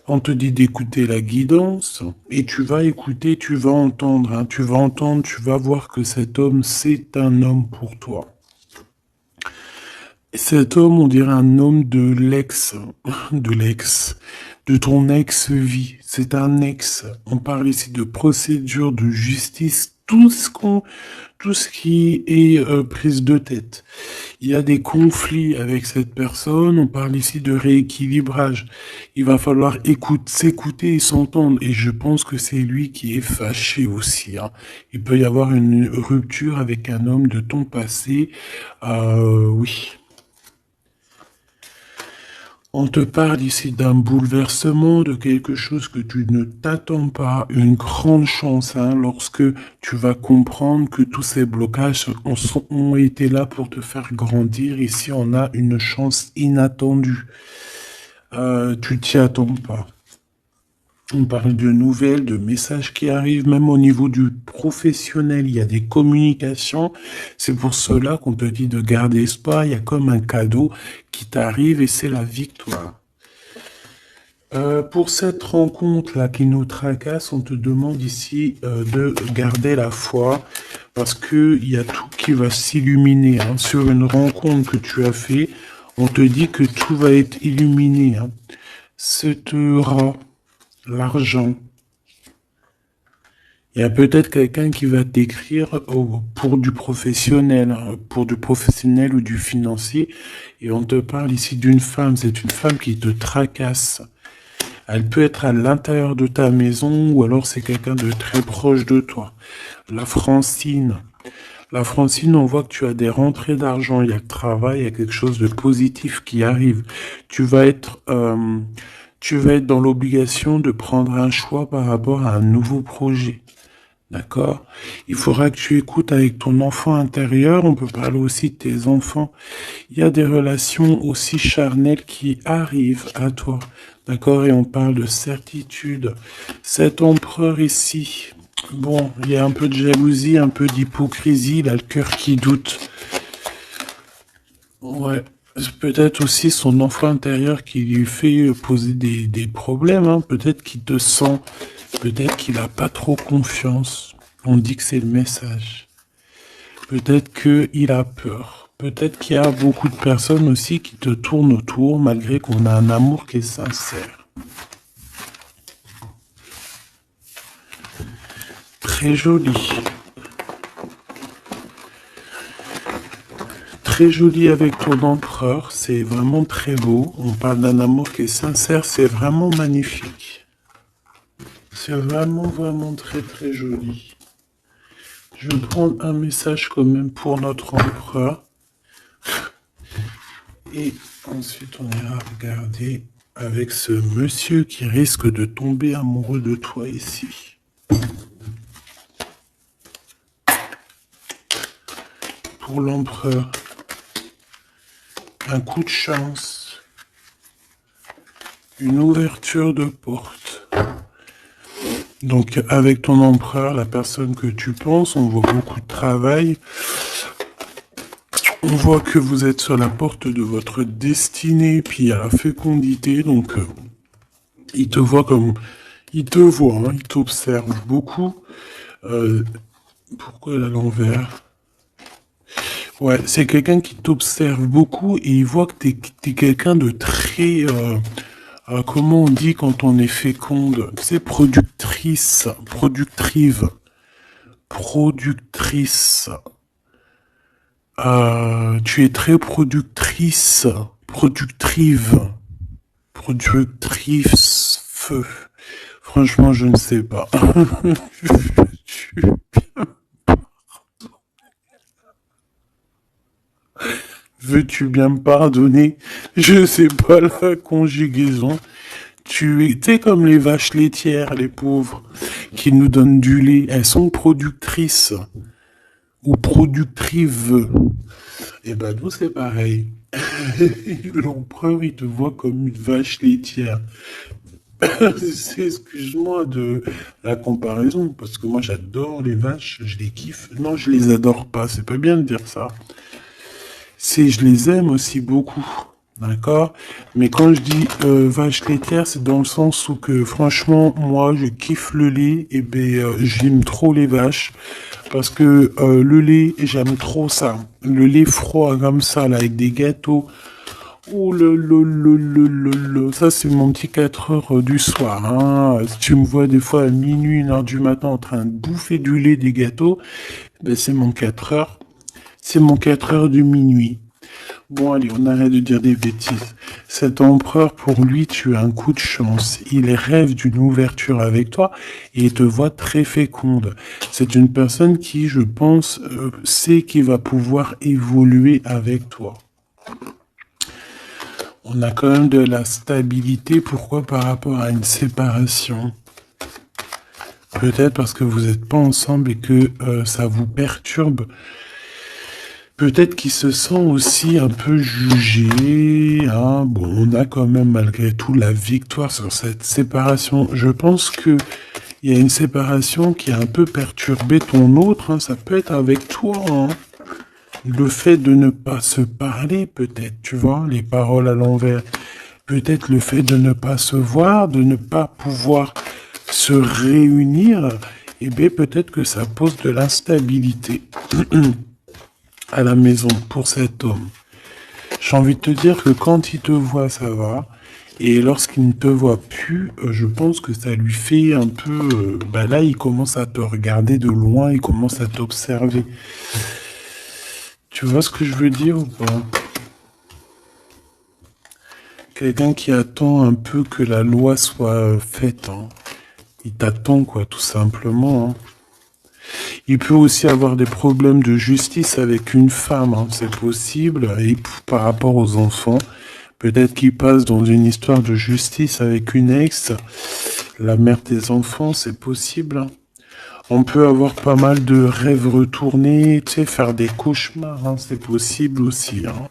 On te dit d'écouter la guidance, et tu vas écouter, tu vas entendre, hein, tu vas entendre, tu vas voir que cet homme, c'est un homme pour toi. Cet homme, on dirait un homme de ton ex-vie. C'est un ex. On parle ici de procédure, de justice, tout ce qui est prise de tête. Il y a des conflits avec cette personne. On parle ici de rééquilibrage. Il va falloir s'écouter et s'entendre. Et je pense que c'est lui qui est fâché aussi. Hein. Il peut y avoir une rupture avec un homme de ton passé. Oui. On te parle ici d'un bouleversement, de quelque chose que tu ne t'attends pas, une grande chance hein, lorsque tu vas comprendre que tous ces blocages ont été là pour te faire grandir. Ici, on a une chance inattendue. Tu t'y attends pas. On parle de nouvelles, de messages qui arrivent, même au niveau du professionnel, il y a des communications. C'est pour cela qu'on te dit de garder espoir. Il y a comme un cadeau qui t'arrive et c'est la victoire. Pour cette rencontre-là qui nous tracasse, on te demande ici de garder la foi parce que il y a tout qui va s'illuminer. Hein. Sur une rencontre que tu as fait, on te dit que tout va être illuminé. Hein. C'est l'argent. Il y a peut-être quelqu'un qui va t'écrire pour du professionnel, hein, pour du professionnel ou du financier. Et on te parle ici d'une femme. C'est une femme qui te tracasse. Elle peut être à l'intérieur de ta maison ou alors c'est quelqu'un de très proche de toi. La Francine. La Francine, on voit que tu as des rentrées d'argent. Il y a le travail, il y a quelque chose de positif qui arrive. Tu vas être dans l'obligation de prendre un choix par rapport à un nouveau projet. D'accord? Il faudra que tu écoutes avec ton enfant intérieur. On peut parler aussi de tes enfants. Il y a des relations aussi charnelles qui arrivent à toi. D'accord? Et on parle de certitude. Cet empereur ici, bon, il y a un peu de jalousie, un peu d'hypocrisie. Il a le cœur qui doute. Ouais. Peut-être aussi son enfant intérieur qui lui fait poser des problèmes. Hein. Peut-être qu'il te sent. Peut-être qu'il n'a pas trop confiance. On dit que c'est le message. Peut-être qu'il a peur. Peut-être qu'il y a beaucoup de personnes aussi qui te tournent autour malgré qu'on a un amour qui est sincère. Très joli. Très joli avec ton empereur. C'est vraiment très beau. On parle d'un amour qui est sincère. C'est vraiment magnifique. C'est vraiment, vraiment très, très joli. Je vais prendre un message quand même pour notre empereur. Et ensuite, on ira regarder avec ce monsieur qui risque de tomber amoureux de toi ici. Pour l'empereur, un coup de chance, une ouverture de porte. Donc, avec ton empereur, la personne que tu penses, on voit beaucoup de travail. On voit que vous êtes sur la porte de votre destinée, puis il y a la fécondité. Donc, il te voit comme... Il te voit, hein, il t'observe beaucoup. Pourquoi elle est à l'envers? Ouais, c'est quelqu'un qui t'observe beaucoup et il voit que t'es quelqu'un de très... comment on dit quand on est féconde? C'est productrice. Tu es très productrice. Productrice. feu. Franchement, je ne sais pas. Tu- Veux-tu bien me pardonner? Je sais pas la conjugaison. Tu es comme les vaches laitières, les pauvres, qui nous donnent du lait. Elles sont productrices ou productrives. Et ben nous c'est pareil. L'empereur il te voit comme une vache laitière. Excuse-moi de la comparaison, parce que moi j'adore les vaches, je les kiffe. Non, je les adore pas, c'est pas bien de dire ça. C'est, je les aime aussi beaucoup, d'accord? Mais quand je dis vache laitière, c'est dans le sens où que franchement, moi je kiffe le lait, et ben j'aime trop les vaches, parce que le lait, j'aime trop ça. Le lait froid comme ça, là, avec des gâteaux. Oh ça c'est mon petit 4 heures du soir. Hein. Si tu me vois des fois à minuit, 1 heure du matin en train de bouffer du lait, des gâteaux, ben c'est mon 4 heures. C'est mon 4 heures du minuit. Bon allez, on arrête de dire des bêtises. Cet empereur, pour lui, tu as un coup de chance. Il rêve d'une ouverture avec toi et il te voit très féconde. C'est une personne qui, je pense, sait qu'il va pouvoir évoluer avec toi. On a quand même de la stabilité. Pourquoi par rapport à une séparation? Peut-être parce que vous n'êtes pas ensemble et que ça vous perturbe. Peut-être qu'il se sent aussi un peu jugé. Hein. Bon, on a quand même malgré tout la victoire sur cette séparation. Je pense que il y a une séparation qui a un peu perturbé ton autre. Hein. Ça peut être avec toi. Hein. Le fait de ne pas se parler, peut-être, tu vois, les paroles à l'envers. Peut-être le fait de ne pas se voir, de ne pas pouvoir se réunir, eh bien peut-être que ça pose de l'instabilité à la maison pour cet homme. J'ai envie de te dire que quand il te voit, ça va. Et lorsqu'il ne te voit plus, je pense que ça lui fait un peu... bah là, il commence à te regarder de loin, il commence à t'observer. Tu vois ce que je veux dire ou pas? Quelqu'un qui attend un peu que la loi soit faite. Hein. Il t'attend, quoi, tout simplement. Hein. Il peut aussi avoir des problèmes de justice avec une femme, hein, c'est possible. Et par rapport aux enfants, peut-être qu'il passe dans une histoire de justice avec une ex, la mère des enfants, c'est possible. Hein. On peut avoir pas mal de rêves retournés, tu sais, faire des cauchemars, hein, c'est possible aussi. Hein.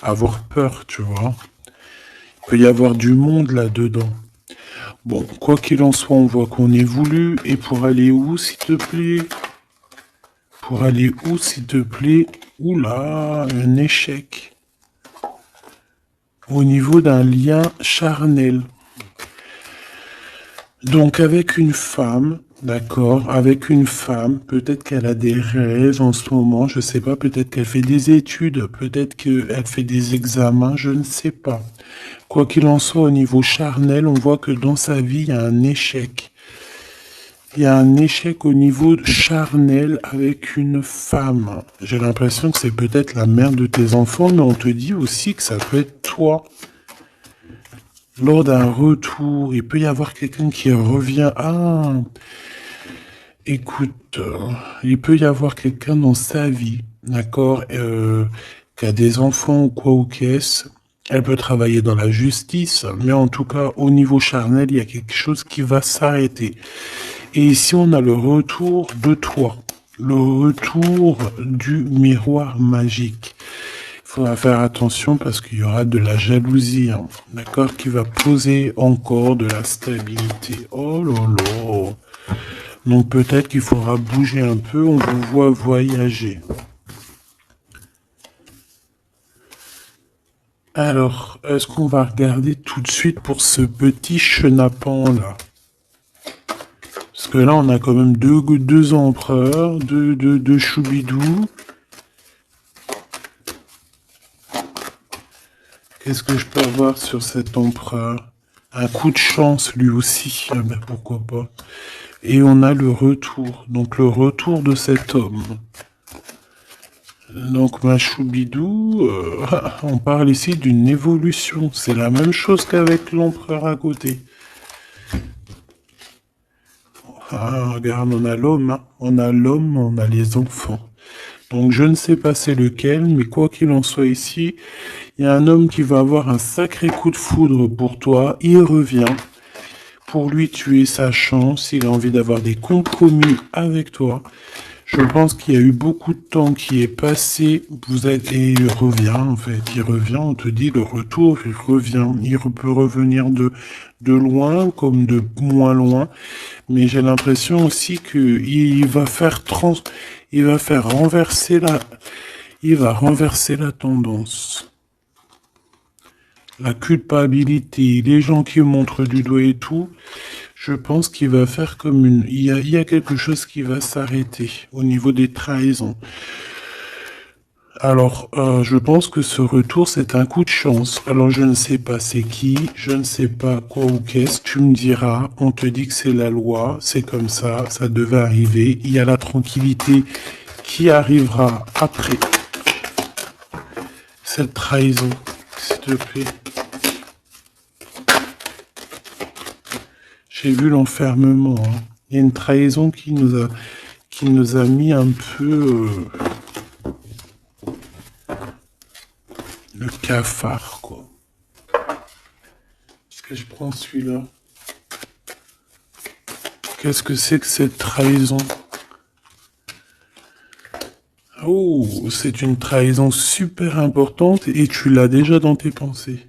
Avoir peur, tu vois. Il peut y avoir du monde là-dedans. Bon, quoi qu'il en soit, on voit qu'on évolue. Et pour aller où, s'il te plaît? Pour aller où, s'il te plaît? Oula, un échec. Au niveau d'un lien charnel. Donc avec une femme, d'accord, avec une femme, peut-être qu'elle a des rêves en ce moment, je sais pas, peut-être qu'elle fait des études, peut-être qu'elle fait des examens, je ne sais pas. Quoi qu'il en soit, au niveau charnel, on voit que dans sa vie, il y a un échec. Il y a un échec au niveau charnel avec une femme. J'ai l'impression que c'est peut-être la mère de tes enfants, mais on te dit aussi que ça peut être toi. Lors d'un retour, il peut y avoir quelqu'un qui revient. Ah, écoute, il peut y avoir quelqu'un dans sa vie, d'accord, qui a des enfants ou quoi ou qu'est-ce. Elle peut travailler dans la justice, mais en tout cas, au niveau charnel, il y a quelque chose qui va s'arrêter. Et ici, on a le retour de toi, le retour du miroir magique. Il faudra faire attention parce qu'il y aura de la jalousie, hein, d'accord, qui va poser encore de la stabilité. Oh là là. Donc peut-être qu'il faudra bouger un peu, on vous voit voyager. Alors, est-ce qu'on va regarder tout de suite pour ce petit chenapan là? Parce que là, on a quand même deux empereurs, deux choubidous. Qu'est-ce que je peux avoir sur cet empereur? Un coup de chance, lui aussi. Ah ben, pourquoi pas. Et on a le retour. Donc, le retour de cet homme. Donc, ma choubidou, on parle ici d'une évolution. C'est la même chose qu'avec l'empereur à côté. Ah, regarde, on a l'homme, hein. On a l'homme, on a les enfants. Donc je ne sais pas c'est lequel, mais quoi qu'il en soit ici, il y a un homme qui va avoir un sacré coup de foudre pour toi. Il revient. Pour lui, tu es sa chance. Il a envie d'avoir des compromis avec toi. Je pense qu'il y a eu beaucoup de temps qui est passé. Et il revient, en fait. Il revient, on te dit le retour, il revient. Il peut revenir de loin comme de moins loin. Mais j'ai l'impression aussi qu'il va il va faire renverser il va renverser la tendance. La culpabilité, les gens qui montrent du doigt et tout, je pense qu'il va faire comme il y a quelque chose qui va s'arrêter au niveau des trahisons. Alors, je pense que ce retour, c'est un coup de chance. Alors, je ne sais pas c'est qui, je ne sais pas quoi ou qu'est-ce, tu me diras, on te dit que c'est la loi, c'est comme ça devait arriver. Il y a la tranquillité qui arrivera après cette trahison, s'il te plaît. J'ai vu l'enfermement, hein. Il y a une trahison qui nous a mis un peu le cafard, quoi. Est-ce que je prends celui-là? Qu'est-ce que c'est que cette trahison? Oh, c'est une trahison super importante et tu l'as déjà dans tes pensées.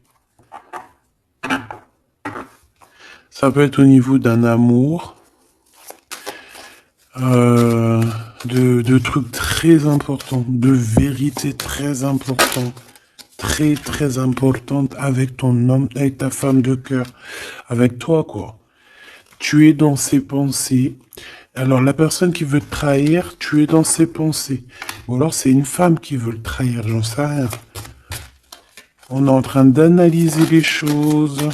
Ça peut être au niveau d'un amour, de trucs très importants, de vérités très importantes, très importantes avec ton homme, avec ta femme de cœur, avec toi, quoi. Tu es dans ses pensées. Alors, la personne qui veut te trahir, tu es dans ses pensées. Ou alors, c'est une femme qui veut le trahir, j'en sais rien. On est en train d'analyser les choses.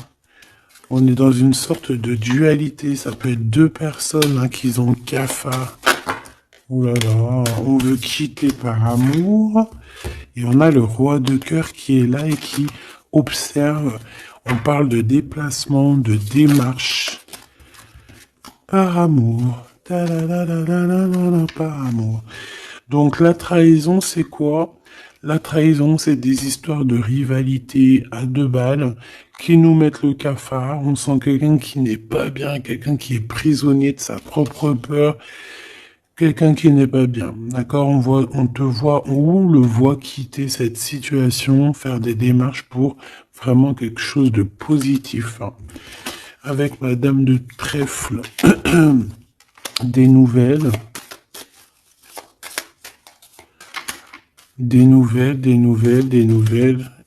On est dans une sorte de dualité. Ça peut être deux personnes hein, qui ont le cafard. Ouh là là, on veut quitter par amour. Et on a le roi de cœur qui est là et qui observe. On parle de déplacement, de démarche. Par amour. Par amour. Donc la trahison, c'est quoi? La trahison, c'est des histoires de rivalité à deux balles qui nous mettent le cafard. On sent quelqu'un qui n'est pas bien, quelqu'un qui est prisonnier de sa propre peur, quelqu'un qui n'est pas bien. D'accord? On te voit, on le voit quitter cette situation, faire des démarches pour vraiment quelque chose de positif. Hein. Avec Madame de Trèfle, des nouvelles. Des nouvelles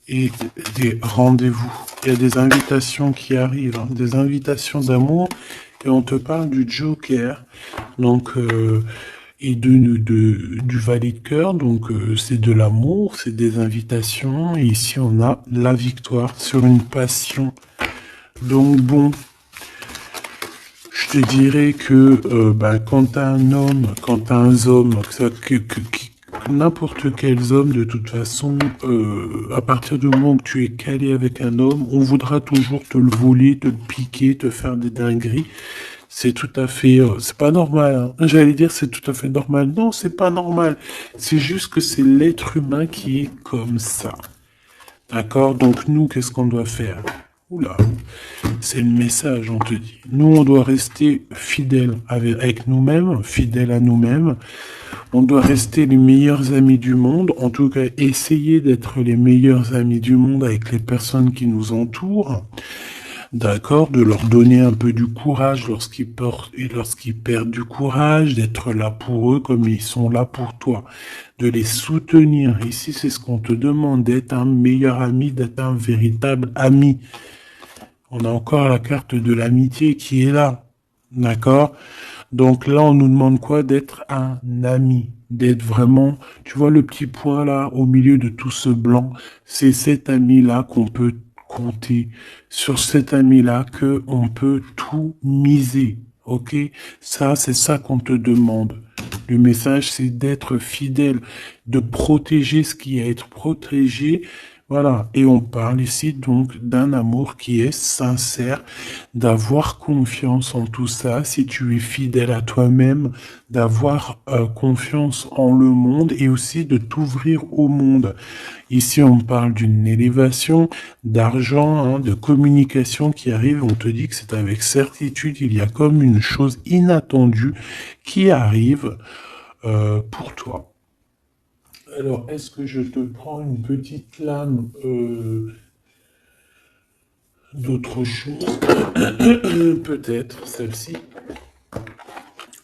et des rendez-vous. Il y a des invitations qui arrivent, hein, des invitations d'amour et on te parle du Joker, donc et du valet de cœur, donc c'est de l'amour, c'est des invitations et ici on a la victoire sur une passion. Donc bon, je te dirais que quand t'as un homme, quand t'as un homme, n'importe quel homme, de toute façon, à partir du moment où tu es calé avec un homme, on voudra toujours te le voler, te le piquer, te faire des dingueries. C'est tout à fait, c'est pas normal. Hein. J'allais dire c'est tout à fait normal. Non, c'est pas normal. C'est juste que c'est l'être humain qui est comme ça. D'accord? Donc nous, qu'est-ce qu'on doit faire? Oula, c'est le message, on te dit. Nous, on doit rester fidèles avec nous-mêmes, fidèles à nous-mêmes. On doit rester les meilleurs amis du monde, en tout cas essayer d'être les meilleurs amis du monde avec les personnes qui nous entourent. D'accord, de leur donner un peu du courage lorsqu'ils perdent du courage, d'être là pour eux comme ils sont là pour toi, de les soutenir. Ici, c'est ce qu'on te demande, d'être un meilleur ami, d'être un véritable ami. On a encore la carte de l'amitié qui est là. D'accord? Donc là, on nous demande quoi? D'être un ami. D'être vraiment, tu vois le petit point là, au milieu de tout ce blanc. C'est cet ami-là qu'on peut compter. Sur cet ami-là que on peut tout miser. Ok? Ça, c'est ça qu'on te demande. Le message, c'est d'être fidèle, de protéger ce qui est à être protégé, Voilà, et on parle ici donc d'un amour qui est sincère, d'avoir confiance en tout ça, si tu es fidèle à toi-même, d'avoir confiance en le monde et aussi de t'ouvrir au monde. Ici, on parle d'une élévation, d'argent, hein, de communication qui arrive. On te dit que c'est avec certitude, il y a comme une chose inattendue qui arrive pour toi. Alors, est-ce que je te prends une petite lame d'autre chose? Peut-être celle-ci.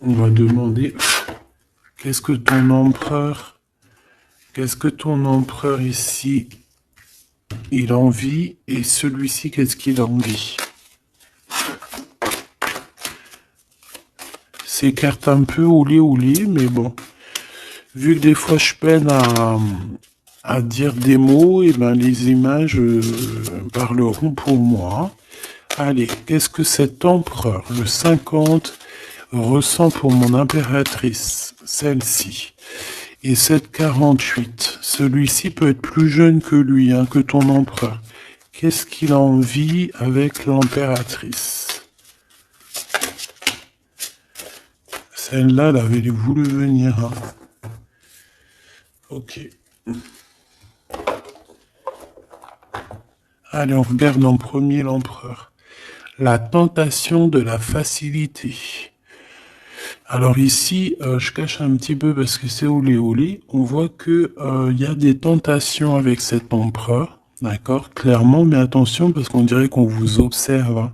On va demander qu'est-ce que ton empereur, qu'est-ce que ton empereur ici, il envie et celui-ci, qu'est-ce qu'il envie? Ces cartes un peu oulé, mais bon. Vu que des fois je peine à dire des mots, et ben les images parleront pour moi. Allez, qu'est-ce que cet empereur, le 50, ressent pour mon impératrice, celle-ci? Et cette 48, celui-ci peut être plus jeune que lui, hein, que ton empereur. Qu'est-ce qu'il a envie avec l'impératrice? Celle-là, elle avait voulu venir. Hein. Ok. Allez, on regarde en premier l'empereur. La tentation de la facilité. Alors ici, je cache un petit peu parce que c'est olé. On voit que y a des tentations avec cet empereur. D'accord, clairement, mais attention parce qu'on dirait qu'on vous observe. Hein.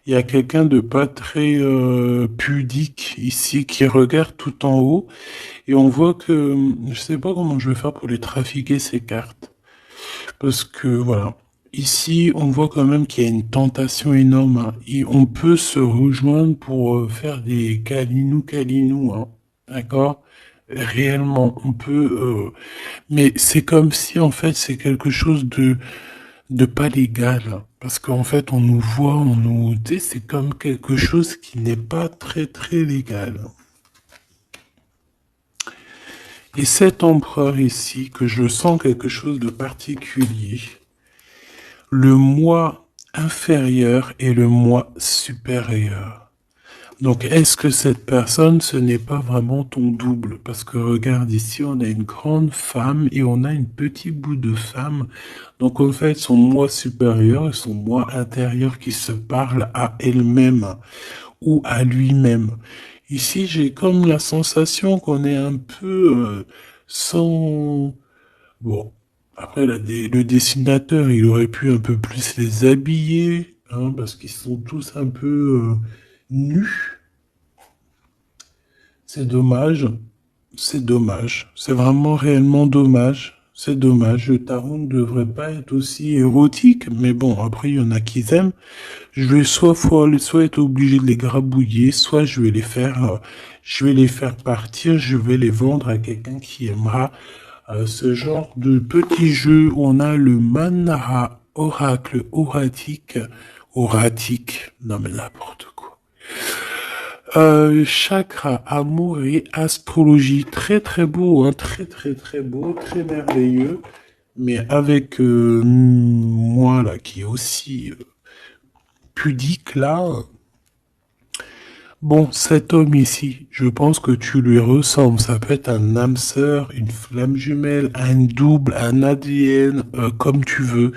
Il y a quelqu'un de pas très pudique ici qui regarde tout en haut et on voit que je sais pas comment je vais faire pour les trafiquer ces cartes parce que voilà. Ici, on voit quand même qu'il y a une tentation énorme. Hein, et on peut se rejoindre pour faire des câlinous, hein, d'accord? Réellement, on peut. Mais c'est comme si en fait c'est quelque chose de pas légal. Parce qu'en fait, on nous voit, on nous... Tu sais, c'est comme quelque chose qui n'est pas très très légal. Et cet empereur ici, que je sens quelque chose de particulier, le moi inférieur et le moi supérieur. Donc, est-ce que cette personne, ce n'est pas vraiment ton double? Parce que regarde ici, on a une grande femme et on a un petit bout de femme. Donc, en fait, son moi supérieur et son moi intérieur qui se parlent à elle-même ou à lui-même. Ici, j'ai comme la sensation qu'on est un peu sans... Bon, après, le dessinateur, il aurait pu un peu plus les habiller, hein, parce qu'ils sont tous un peu nus. C'est dommage. C'est dommage. C'est vraiment réellement dommage. C'est dommage. Le tarot ne devrait pas être aussi érotique, mais bon, après, il y en a qui aiment. Je vais soit être obligé de les grabouiller, soit je vais les faire partir, je vais les vendre à quelqu'un qui aimera ce genre de petit jeu où on a le Manara oracle oratique, non mais n'importe quoi. Chakra, amour et astrologie, très très beau, hein, très très très beau, très merveilleux, mais avec moi là qui est aussi pudique là. Bon, cet homme ici, je pense que tu lui ressembles. Ça peut être un âme sœur, une flamme jumelle, un double, un ADN, comme tu veux.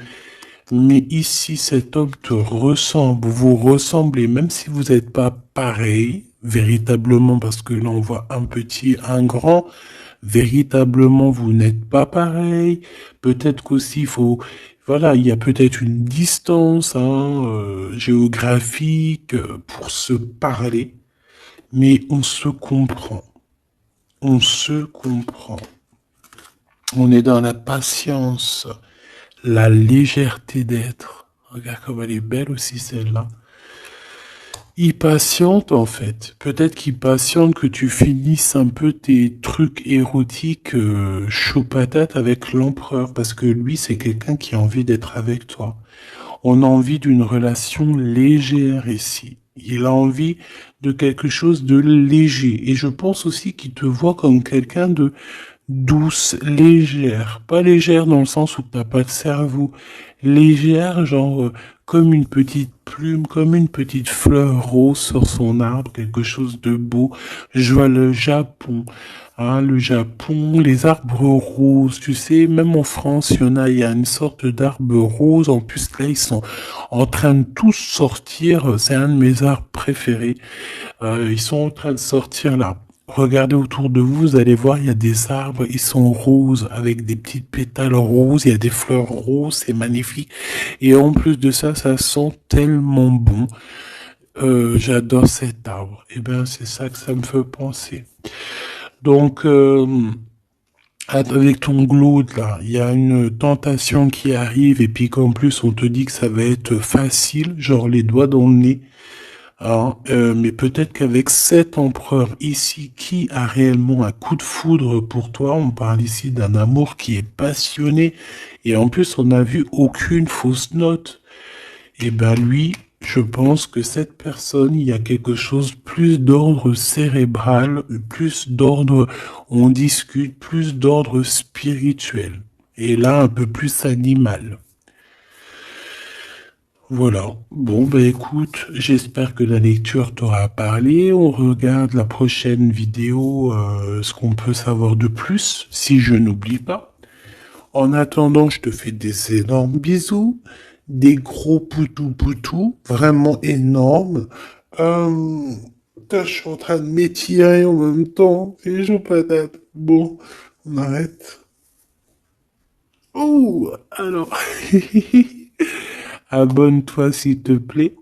Mais ici, cet homme te ressemble, vous ressemblez, même si vous n'êtes pas pareil, véritablement, parce que là, on voit un petit, un grand, véritablement, vous n'êtes pas pareil. Peut-être qu'aussi, il faut, voilà, il y a peut-être une distance hein, géographique pour se parler, mais on se comprend. On se comprend. On est dans la patience, la légèreté d'être. Regarde comme elle est belle aussi celle-là. Il patiente en fait. Peut-être qu'il patiente que tu finisses un peu tes trucs érotiques chaud patate avec l'empereur. Parce que lui, c'est quelqu'un qui a envie d'être avec toi. On a envie d'une relation légère ici. Il a envie de quelque chose de léger. Et je pense aussi qu'il te voit comme quelqu'un douce, légère. Pas légère dans le sens où t'as pas de cerveau. Légère, genre comme une petite plume, comme une petite fleur rose sur son arbre, quelque chose de beau. Je vois le Japon. Hein, le Japon, les arbres roses, tu sais, même en France, il y a une sorte d'arbre rose. En plus, là, ils sont en train de tous sortir. C'est un de mes arbres préférés. Ils sont en train de sortir là. Regardez autour de vous, vous allez voir, il y a des arbres, ils sont roses, avec des petites pétales roses, il y a des fleurs roses, c'est magnifique. Et en plus de ça, ça sent tellement bon. J'adore cet arbre. Et ben, c'est ça que ça me fait penser. Donc, avec ton glaude là, il y a une tentation qui arrive et puis qu'en plus on te dit que ça va être facile, genre les doigts dans le nez. Hein, mais peut-être qu'avec cet empereur ici qui a réellement un coup de foudre pour toi, on parle ici d'un amour qui est passionné et en plus on n'a vu aucune fausse note. Et ben lui, je pense que cette personne, il y a quelque chose plus d'ordre cérébral, plus d'ordre, on discute, plus d'ordre spirituel. Et là, un peu plus animal. Voilà. Bon, bah écoute, j'espère que la lecture t'aura parlé. On regarde la prochaine vidéo, ce qu'on peut savoir de plus, si je n'oublie pas. En attendant, je te fais des énormes bisous, des gros poutous, vraiment énormes. Je suis en train de m'étirer en même temps et je patate. Bon, on arrête. Oh, alors, abonne-toi s'il te plaît.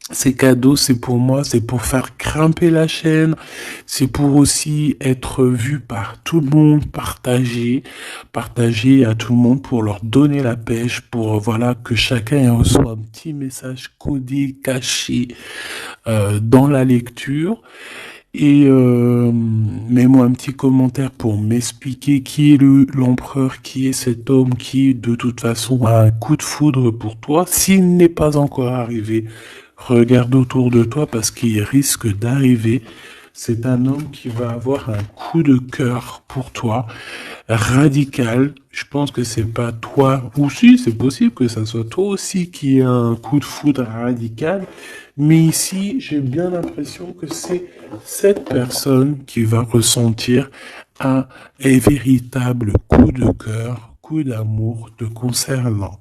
Ces cadeaux, c'est pour moi, c'est pour faire grimper la chaîne, c'est pour aussi être vu par tout le monde, partager à tout le monde pour leur donner la pêche, pour voilà que chacun reçoit un petit message codé, caché dans la lecture. Et mets-moi un petit commentaire pour m'expliquer qui est l'empereur, qui est cet homme qui, de toute façon, a un coup de foudre pour toi. S'il n'est pas encore arrivé, regarde autour de toi parce qu'il risque d'arriver. C'est un homme qui va avoir un coup de cœur pour toi, radical. Je pense que c'est pas toi, ou si, c'est possible que ça soit toi aussi qui ait un coup de foudre radical. Mais ici, j'ai bien l'impression que c'est cette personne qui va ressentir un véritable coup de cœur, coup d'amour te concernant.